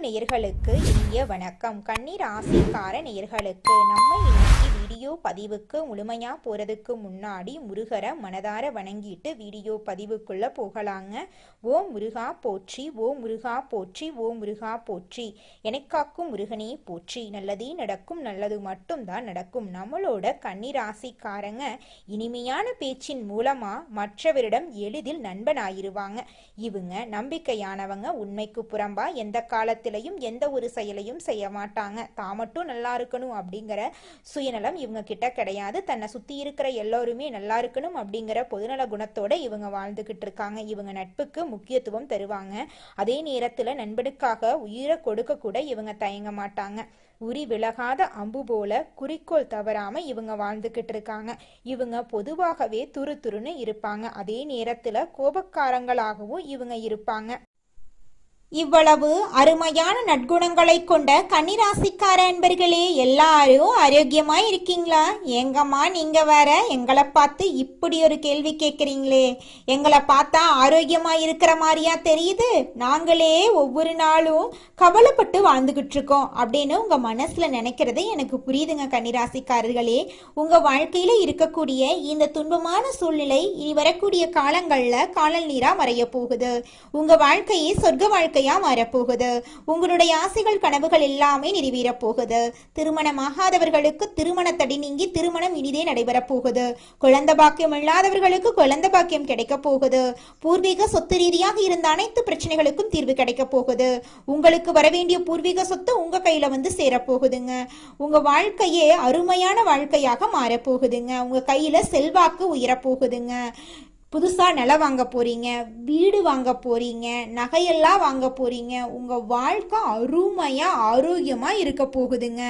நேயர்களுக்கு இனிய வணக்கம். கன்னி ராசிக்கார நேயர்களுக்கு நம்ம இன்னைக்கு வீடியோ பதிவுக்கு முழுமையா போறதுக்கு முன்னாடி முருகரை மனதார வணங்கிட்டு வீடியோ பதிவுக்குள்ள போகலாங்க. ஓம் முருகா போற்றி, ஓம் முருகா போற்றி, ஓம் முருகா போற்றி. எனக்காக்கும் முருகனே போற்றி. நல்லதே நடக்கும், நல்லது மட்டும்தான் நடக்கும். நம்மளோட கன்னி ராசிக்காரங்க இனிமையான பேச்சின் மூலமா மற்றவரிடம் எளிதில் நண்பனாயிருவாங்க. இவங்க நம்பிக்கையானவங்க. உண்மைக்கு புறம்பா எந்த காலத்திலையும் எந்த ஒரு செயலையும் செய்ய மாட்டாங்க. தான் மட்டும் நல்லா இருக்கணும் அப்படிங்கிற சுயநலம் இவங்க கிட்ட கிடையாது. தன்னை சுத்தி இருக்கிற எல்லோருமே நல்லா இருக்கணும் அப்படிங்கிற பொதுநல குணத்தோட இவங்க வாழ்ந்துகிட்டு இருக்காங்க. இவங்க நட்புக்கு முக்கியத்துவம் தருவாங்க. அதே நேரத்துல நண்பனுக்காக உயிரை கொடுக்க கூட இவங்க தயங்க மாட்டாங்க. உரி விலகாத அம்பு போல குறிக்கோள் தவறாம இவங்க வாழ்ந்துகிட்டு இருக்காங்க. இவங்க பொதுவாகவே துருதுருன்னு இருப்பாங்க. அதே நேரத்துல கோபக்காரங்களாகவும் இவங்க இருப்பாங்க. இவ்வளவு அருமையான நற்குணங்களை கொண்ட கன்னிராசிக்கார அன்பர்களே, எல்லாரும் ஆரோக்கியமா இருக்கீங்களா? எங்கம்மா நீங்க வேற எங்களை பார்த்து இப்படி ஒரு கேள்வி கேட்குறீங்களே? எங்களை பார்த்தா ஆரோக்கியமா இருக்கிற மாதிரியா தெரியுது? நாங்களே ஒவ்வொரு நாளும் கவலைப்பட்டு வாழ்ந்துகிட்டு இருக்கோம் அப்படின்னு உங்க மனசுல நினைக்கிறது எனக்கு புரியுதுங்க. கன்னிராசிக்காரர்களே, உங்க வாழ்க்கையில இருக்கக்கூடிய இந்த துன்பமான சூழ்நிலை இனி வரக்கூடிய காலங்கள்ல காணல் நீரா மறைய போகுது. உங்க வாழ்க்கையை சொர்க்க வாழ்க்கையா மாறப்போகுது. உங்களுடைய ஆசைகள் கனவுகள் எல்லாமே நிறைவேறப் போகுது. திருமணமாகாதவர்களுக்கு திருமண தடை நீங்கி திருமணம் இனிதே நடைபெற போகுது. குழந்தை பாக்கியம் இல்லாதவர்களுக்கு குழந்தை பாக்கியம் கிடைக்க போகுது. பூர்வீக சொத்து ரீதியாக இருந்த அனைத்து பிரச்சனைகளுக்கும் தீர்வு கிடைக்க போகுது. உங்களுக்கு வரவேண்டிய பூர்வீக சொத்து உங்க கையில வந்து சேரப்போகுதுங்க. உங்க வாழ்க்கையே அருமையான வாழ்க்கையாக மாறப்போகுதுங்க. உங்க கையில செல்வாக்கு உயரப்போகுதுங்க. புதுசா நிலம் வாங்க போறீங்க, வீடு வாங்க போறீங்க, நகையெல்லாம் வாங்க போறீங்க. உங்க வாழ்க்கை அருமையா ஆரோக்கியமா இருக்க போகுதுங்க.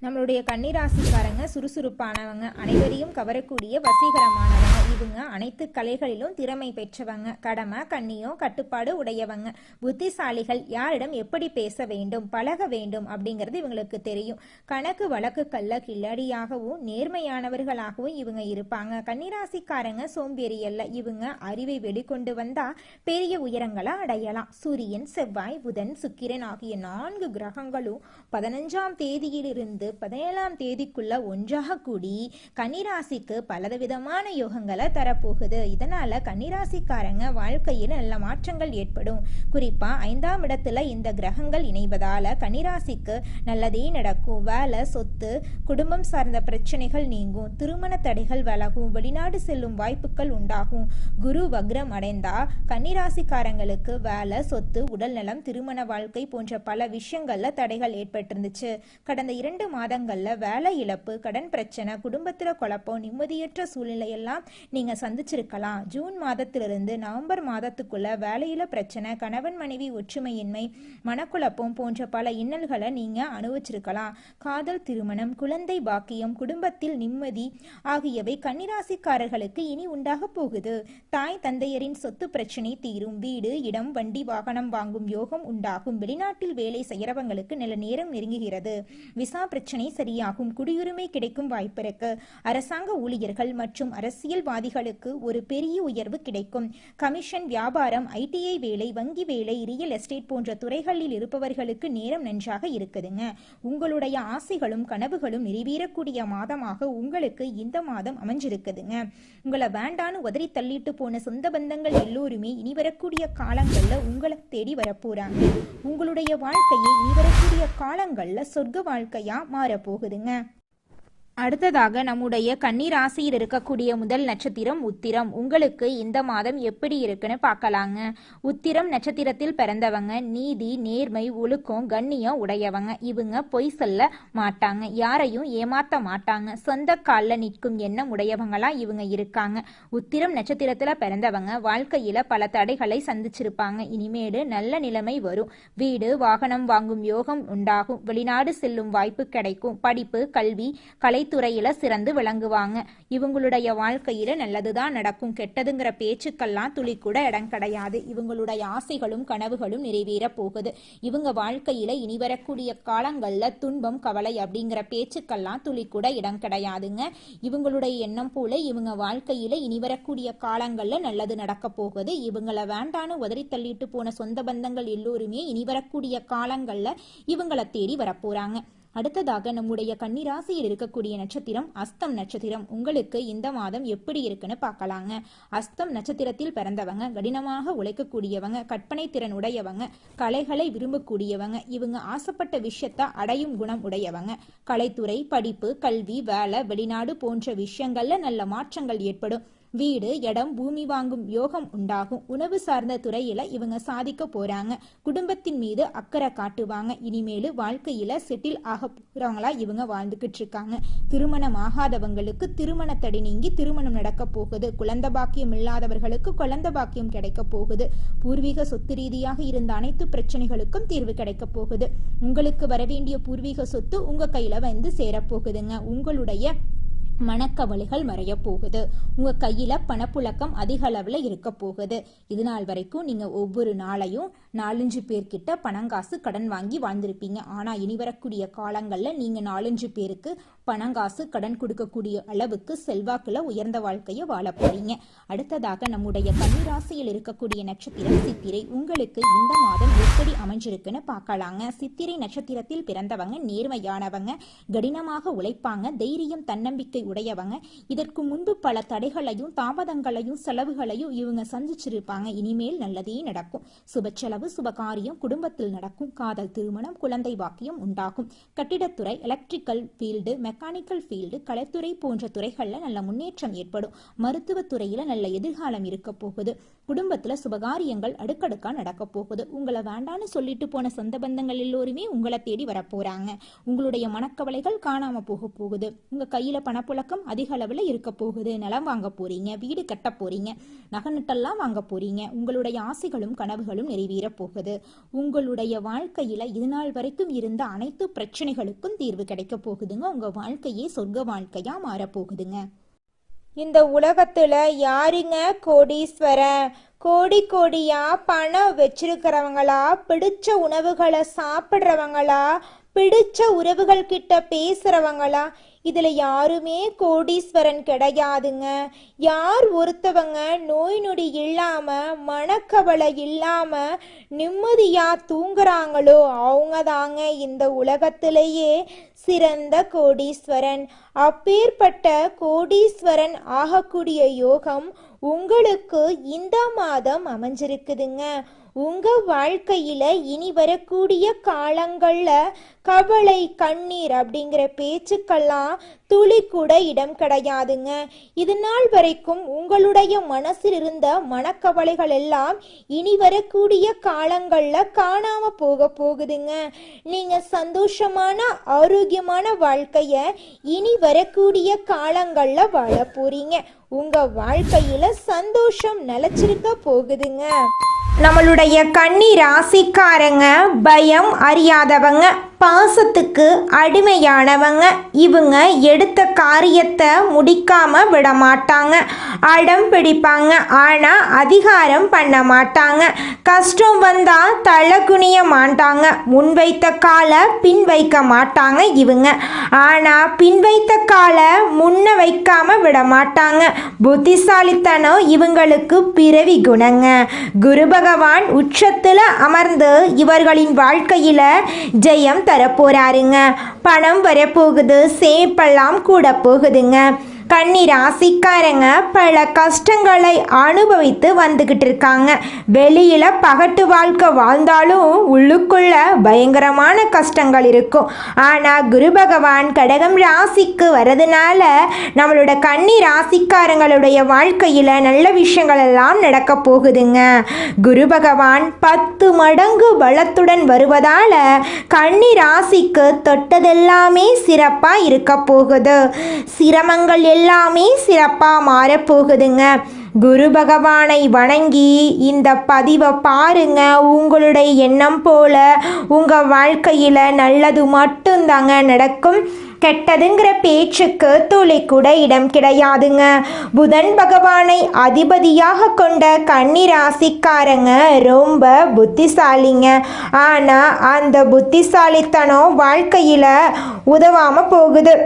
நம்மளுடைய கன்னிராசிக்காரங்க சுறுசுறுப்பானவங்க, அனைவரையும் கவரக்கூடிய வசீகரமானவங்க. இவங்க அனைத்து கலைகளிலும் திறமை பெற்றவங்க. கடமை கண்ணியம் கட்டுப்பாடு உடையவங்க. புத்திசாலிகள். யாரிடம் எப்படி பேச வேண்டும், பழக வேண்டும் அப்படிங்கிறது இவங்களுக்கு தெரியும். கணக்கு வழக்குகள்ல கில்லாடியாகவும் நேர்மையானவர்களாகவும் இவங்க இருப்பாங்க. கன்னிராசிக்காரங்க சோம்பேறி அல்ல. இவங்க அறிவை வெளிக்கொண்டு வந்தா பெரிய உயரங்களை அடையலாம். சூரியன், செவ்வாய், புதன், சுக்கிரன் ஆகிய 4 கிரகங்களும் 15ஆம் தேதியிலிருந்து 17ஆம் தேதிக்குள்ள ஒன்றாக கூடி கன்னிராசிக்கு பலவிதமான யோகங்களை தரப்போகுது. இதனால கன்னிராசிக்காரங்க வாழ்க்கையில் நல்ல மாற்றங்கள் ஏற்படும். குறிப்பா 5ஆம் இடத்துல இந்த கிரகங்கள் இணைவதால கன்னிராசிக்கு நல்லதே நடக்கும். வேலை, சொத்து, குடும்பம் சார்ந்த பிரச்சனைகள் நீங்கும். திருமண தடைகள் விலகும். வெளிநாடு செல்லும் வாய்ப்புகள் உண்டாகும். குரு வக்ரம் அடைந்தா கன்னிராசிக்காரங்களுக்கு வேலை, சொத்து, உடல்நலம், திருமண வாழ்க்கை போன்ற பல விஷயங்கள்ல தடைகள் ஏற்பட்டிருந்துச்சு. கடந்த 2 மாதங்கள்ல வேலை இழப்பு, கடன் பிரச்சனை, குடும்பத்துல குழப்பம், நிம்மதியற்ற சூழ்நிலையெல்லாம் நீங்க சந்திச்சிருக்கலாம். ஜூன் மாதத்திலிருந்து நவம்பர் மாதத்துக்குள்ள வேலையில பிரச்சனை, கணவன் மனைவி ஒற்றுமையின்மை, மனக்குழப்பம் போன்ற பல இன்னல்களை நீங்க அனுபவிச்சிருக்கலாம். காதல், திருமணம், குழந்தை பாக்கியம், குடும்பத்தில் நிம்மதி ஆகியவை கன்னிராசிக்காரர்களுக்கு இனி உண்டாக போகுது. தாய் தந்தையரின் சொத்து பிரச்சனை தீரும். வீடு, இடம், வண்டி, வாகனம் வாங்கும் யோகம் உண்டாகும். வெளிநாட்டில் வேலை செய்யறவங்களுக்கு நல்ல நேரம் நெருங்குகிறது. விசா பிரச்சனை சரியாகும். குடியுரிமை கிடைக்கும் வாய்ப்பு இருக்கு. அரசாங்க ஊழியர்கள் மற்றும் அரசியல்வாதிகளுக்கு ஒரு பெரிய உயர்வு கிடைக்கும். கமிஷன், வியாபாரம், ஐடிஐ வேலை, வங்கி வேலை, ரியல் எஸ்டேட் போன்ற துறைகளில் இருப்பவர்களுக்கு நேரம் நன்றாக இருக்குதுங்க. உங்களுடைய ஆசைகளும் கனவுகளும் நிறைவேறக்கூடிய மாதமாக உங்களுக்கு இந்த மாதம் அமைஞ்சிருக்குதுங்க. உங்களை வேண்டான்னு உதறி தள்ளிட்டு போன சொந்த பந்தங்கள் எல்லோருமே இனி வரக்கூடிய காலங்கள்ல உங்களை தேடி வரப்போறாங்க. உங்களுடைய வாழ்க்கையை இனி வரக்கூடிய காலங்கள்ல சொர்க்க வாழ்க்கையா மாறப்போகுதுங்க. அடுத்ததாக நம்முடைய கன்னி ராசியில் இருக்கக்கூடிய முதல் நட்சத்திரம் உத்திரம். உங்களுக்கு இந்த மாதம் எப்படி இருக்குன்னு பார்க்கலாங்க. உத்திரம் நட்சத்திரத்தில் பிறந்தவங்க நீதி, நேர்மை, ஒழுக்கம், கண்ணியம் உடையவங்க. இவங்க பொய் சொல்ல மாட்டாங்க, யாரையும் ஏமாத்த மாட்டாங்க. சொந்த காலில் நிற்கும் எண்ணம் உடையவங்களா இவங்க இருக்காங்க. உத்திரம் நட்சத்திரத்துல பிறந்தவங்க வாழ்க்கையில பல தடைகளை சந்திச்சிருப்பாங்க. இனிமேடு நல்ல நிலைமை வரும். வீடு, வாகனம் வாங்கும் யோகம் உண்டாகும். வெளிநாடு செல்லும் வாய்ப்பு கிடைக்கும். படிப்பு, கல்வி, கலை கலைத்துறையில சிறந்து விளங்குவாங்க. இவங்களுடைய வாழ்க்கையில நல்லதுதான் நடக்கும், கெட்டதுங்கிற பேச்சுக்கெல்லாம் துளி கூட இடம் கிடையாது. இவங்களுடைய ஆசைகளும் கனவுகளும் நிறைவேற போகுது. இவங்க வாழ்க்கையில இனி வரக்கூடிய காலங்கள்ல துன்பம் கவலை அப்படிங்கிற பேச்சுக்கெல்லாம் துளி கூட இடம் கிடையாதுங்க. இவங்களுடைய எண்ணம் போல இவங்க வாழ்க்கையில இனி வரக்கூடிய காலங்கள்ல நல்லது நடக்க போகுது. இவங்கள வேண்டான்னு உதறி தள்ளிட்டு போன சொந்த பந்தங்கள் எல்லோருமே இனி வரக்கூடிய காலங்கள்ல இவங்களை தேடி வரப்போறாங்க. அடுத்ததாக நம்முடைய கன்னிராசியில் இருக்கக்கூடிய நட்சத்திரம் அஸ்தம் நட்சத்திரம். உங்களுக்கு இந்த மாதம் எப்படி இருக்குன்னு பார்க்கலாங்க. அஸ்தம் நட்சத்திரத்தில் பிறந்தவங்க கடினமாக உழைக்கக்கூடியவங்க, கற்பனை திறன் உடையவங்க, கலைகளை விரும்பக்கூடியவங்க. இவங்க ஆசைப்பட்ட விஷயத்த அடையும் குணம் உடையவங்க. கலைத்துறை, படிப்பு, கல்வி, வேலை, வெளிநாடு போன்ற விஷயங்கள்ல நல்ல மாற்றங்கள் ஏற்படும். வீடு, இடம், பூமி வாங்கும் யோகம் உண்டாகும். உணவு சார்ந்த துறையில இவங்க சாதிக்க போறாங்க. குடும்பத்தின் மீது அக்கறை காட்டுவாங்க. இனிமேலு வாழ்க்கையில செட்டில் ஆக போறவங்களா இவங்க வாழ்ந்துகிட்டு இருக்காங்க. திருமணம் ஆகாதவங்களுக்கு திருமண தடை நீங்கி திருமணம் நடக்க போகுது. குழந்தை பாக்கியம் இல்லாதவர்களுக்கு குழந்தை பாக்கியம் கிடைக்க போகுது. பூர்வீக சொத்து ரீதியாக இருந்த அனைத்து பிரச்சனைகளுக்கும் தீர்வு கிடைக்க போகுது. உங்களுக்கு வரவேண்டிய பூர்வீக சொத்து உங்க கையில வந்து சேரப்போகுதுங்க. உங்களுடைய மனக்கவலைகள் மறைய போகுது. உங்க கையில பணப்புழக்கம் அதிக அளவுல இருக்க போகுது. இது நாள் வரைக்கும் நீங்க ஒவ்வொரு நாளையும் 4-5 பேர்கிட்ட பணங்காசு கடன் வாங்கி வாழ்ந்திருப்பீங்க. ஆனா இனி வரக்கூடிய காலங்கள்ல நீங்க 4-5 பேருக்கு பணங்காசு கடன் கொடுக்கக்கூடிய அளவுக்கு செல்வாக்குல உயர்ந்த வாழ்க்கைய வாழ போறீங்க. அடுத்ததாக நம்முடைய கன்னிராசியில் இருக்கக்கூடிய நட்சத்திரம் சித்திரை. உங்களுக்கு இந்த மாதம் எப்படி அமைஞ்சிருக்குன்னு பார்க்கலாங்க. சித்திரை நட்சத்திரத்தில் பிறந்தவங்க நேர்மையானவங்க, கடினமாக உழைப்பாங்க, தைரியம், தன்னம்பிக்கை உடையவங்க. இதற்கு முன்பு பல தடைகளையும் தாமதங்களையும் செலவுகளையும் இவங்க சந்திச்சிருப்பாங்க. இனிமேல் நல்லதே நடக்கும். சுப செலவு, சுபகாரியம் குடும்பத்தில் நடக்கும். காதல், திருமணம், குழந்தை பாக்கியம் உண்டாகும். கட்டிடத்துறை, எலக்ட்ரிக்கல் ஃபீல்டு, மெக்கானிக்கல் ஃபீல்டு, கலைத்துறை போன்ற துறைகள்ல நல்ல முன்னேற்றம் ஏற்படும். மருத்துவத்துறையில நல்ல எதிர்காலம் இருக்க போகுது. குடும்பத்துல சுபகாரியங்கள் அடுக்கடுக்கா நடக்க போகுது. உங்களை வேண்டான்னு சொல்லிட்டு போன சொந்த பந்தங்கள் எல்லோருமே உங்களை தேடி வரப்போறாங்க. உங்களுடைய மனக்கவலைகள் காணாம போக போகுது. உங்க கையில பணப்புழக்கம் அதிக அளவுல இருக்க போகுது. நிலம் வாங்க போறீங்க, வீடு கட்ட போறீங்க, நகநட்டெல்லாம் வாங்க போறீங்க. உங்களுடைய ஆசைகளும் கனவுகளும் நிறைவேற போகுது. உங்களுடைய வாழ்க்கையில இதுநாள் வரைக்கும் இருந்த அனைத்து பிரச்சனைகளுக்கும் தீர்வு கிடைக்க போகுதுங்க. உங்க வாழ்க்கையே சொர்க்க வாழ்க்கையா மாற போகுதுங்க. இந்த உலகத்துல யாருங்க கோடீஸ்வரன்? கோடி கோடியா பணம் வச்சிருக்கிறவங்களா, பிடிச்ச உணவுகளை சாப்பிட்றவங்களா, பிடிச்ச உறவுகள் கிட்ட பேசுறவங்களா? இதுல யாருமே கோடீஸ்வரன் கிடையாதுங்க. யார் ஒருத்தவங்க நோய் நொடி இல்லாம மனக்கவலை இல்லாம நிம்மதியா தூங்குறாங்களோ அவங்க தாங்க இந்த உலகத்திலேயே சிறந்த கோடீஸ்வரன். அப்பேற்பட்ட கோடீஸ்வரன் ஆகக்கூடிய யோகம் உங்களுக்கு இந்த மாதம் அமைஞ்சிருக்குதுங்க. உங்க வாழ்க்கையில இனி வரக்கூடிய காலங்கள்ல கவலை, கண்ணீர் அப்படிங்கிற பேச்சுக்கெல்லாம் துளி கூட இடம் கிடையாதுங்க. இது நாள் வரைக்கும் உங்களுடைய மனசில் இருந்த மனக்கவலைகள் எல்லாம் இனி வரக்கூடிய காலங்கள்ல காணாம போக போகுதுங்க. நீங்க சந்தோஷமான ஆரோக்கியமான வாழ்க்கைய இனி வரக்கூடிய காலங்கள்ல வாழ போறீங்க. உங்க வாழ்க்கையில சந்தோஷம் நிலைச்சிருக்க போகுதுங்க. நம்மளுடைய கன்னி ராசிக்காரங்க பயம் அறியாதவங்க, பாசத்துக்கு அடிமையானவங்க. இவங்க எடுத்த காரியத்தை முடிக்காம விட மாட்டாங்க. அடம் பிடிப்பாங்க, ஆனா அதிகாரம் பண்ண மாட்டாங்க. கஷ்டம் வந்தா தலை குனிய மாட்டாங்க. முன் வைத்த காலை பின் வைக்க மாட்டாங்க இவங்க. ஆனா பின் வைத்த காலை முன்ன வைக்காம விட மாட்டாங்க. புத்திசாலித்தனம் இவங்களுக்கு பிறவி குணங்க. குரு பகவான் உச்சத்துல அமர்ந்து இவர்களின் வாழ்க்கையில ஜெயம் தரப்போறாருங்க. பணம் வரப்போகுது, சேப்பெல்லாம் கூட போகுதுங்க. கன்னி ராசிக்காரங்க பல கஷ்டங்களை அனுபவித்து வந்துகிட்டு இருக்காங்க. வெளியில பகட்டு வாழ்க்கை வாழ்ந்தாலும் உள்ளுக்குள்ள பயங்கரமான கஷ்டங்கள் இருக்கும். ஆனா குரு பகவான் கடகம் ராசிக்கு வரதுனால நம்மளோட கன்னி ராசிக்காரங்களுடைய வாழ்க்கையில நல்ல விஷயங்கள் எல்லாம் நடக்க போகுதுங்க. குரு பகவான் 10 மடங்கு பலத்துடன் வருவதால கன்னி ராசிக்கு தொட்டதெல்லாமே சிறப்பா இருக்க போகுது. சிரமங்கள் எல்லாமே சிறப்பா மாறப்போகுதுங்க. குரு பகவானை வணங்கி இந்த பதிவை பாருங்க. உங்களுடைய எண்ணம் போல உங்க வாழ்க்கையில நல்லது மட்டும்தாங்க நடக்கும். கெட்டதுங்கிற பேச்சுக்கு துளி கூட இடம் கிடையாதுங்க. புதன் பகவானை அதிபதியாக கொண்ட கன்னி ராசிக்காரங்க ரொம்ப புத்திசாலிங்க. ஆனால் அந்த புத்திசாலித்தனம் வாழ்க்கையில் உதவாமல் போகுது.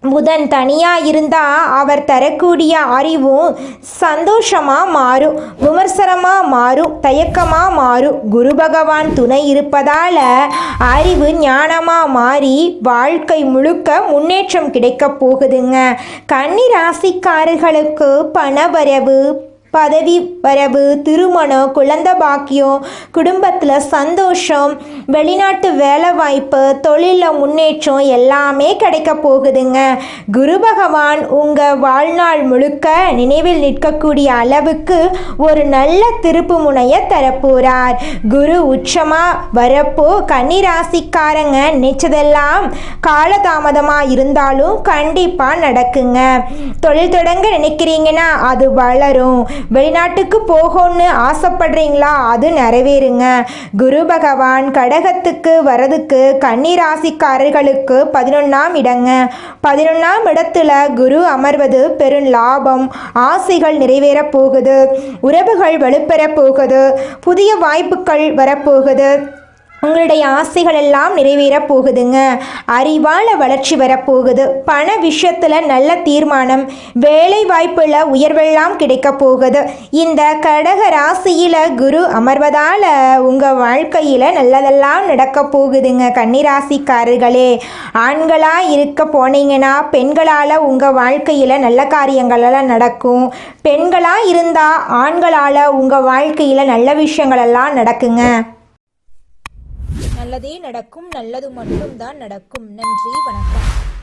புதன் தனியாக இருந்தால் அவர் தரக்கூடிய அறிவும் சந்தோஷமாக மாறும், விமர்சனமாக மாறும், தயக்கமாக மாறும். குரு பகவான் துணை இருப்பதால் அறிவு ஞானமாக மாறி வாழ்க்கை முழுக்க முன்னேற்றம் கிடைக்க போகுதுங்க. கன்னி ராசிக்காரர்களுக்கு பணவரவு, பதவி வரவு, திருமணம், குழந்தை பாக்கியம், குடும்பத்தில் சந்தோஷம், வெளிநாட்டு வேலை வாய்ப்பு, தொழிலில் முன்னேற்றம் எல்லாமே கிடைக்க போகுதுங்க. குரு பகவான் உங்கள் வாழ்நாள் முழுக்க நினைவில் நிற்கக்கூடிய அளவுக்கு ஒரு நல்ல திருப்பு முனையை தரப்போகிறார். குரு உச்சமாக வரப்போ கன்னி ராசிக்காரங்க நினைச்சதெல்லாம் காலதாமதமாக இருந்தாலும் கண்டிப்பாக நடக்குங்க. தொழில் தொடங்க நினைக்கிறீங்கன்னா அது வளரும். வெளிநாட்டுக்கு போகணும்னு ஆசைப்படுறீங்களா, அது நிறைவேறுங்க. குரு பகவான் கடகத்துக்கு வரதுக்கு கன்னி ராசிக்காரர்களுக்கு 11ஆம் இடங்க. 11ஆம் இடத்துல குரு அமர்வது பெரும் லாபம், ஆசைகள் நிறைவேற போகுது, உறவுகள் வலுப்பெற போகுது, புதிய வாய்ப்புகள் வரப்போகுது, உங்களுடைய ஆசைகள் எல்லாம் நிறைவேற போகுதுங்க. அறிவால் வளர்ச்சி வரப்போகுது, பண விஷயத்தில் நல்ல தீர்மானம், வேலை வாய்ப்புல உயர்வெல்லாம் கிடைக்க போகுது. இந்த கடக ராசியில் குரு அமர்வதால் உங்கள் வாழ்க்கையில் நல்லதெல்லாம் நடக்க போகுதுங்க. கன்னிராசிக்காரர்களே, ஆண்களாக இருக்க போனீங்கன்னா பெண்களால் உங்கள் வாழ்க்கையில் நல்ல காரியங்களெல்லாம் நடக்கும். பெண்களாக இருந்தால் ஆண்களால் உங்கள் வாழ்க்கையில் நல்ல விஷயங்களெல்லாம் நடக்குங்க. நல்லதே நடக்கும், நல்லது மட்டும்தான் நடக்கும். நன்றி, வணக்கம்.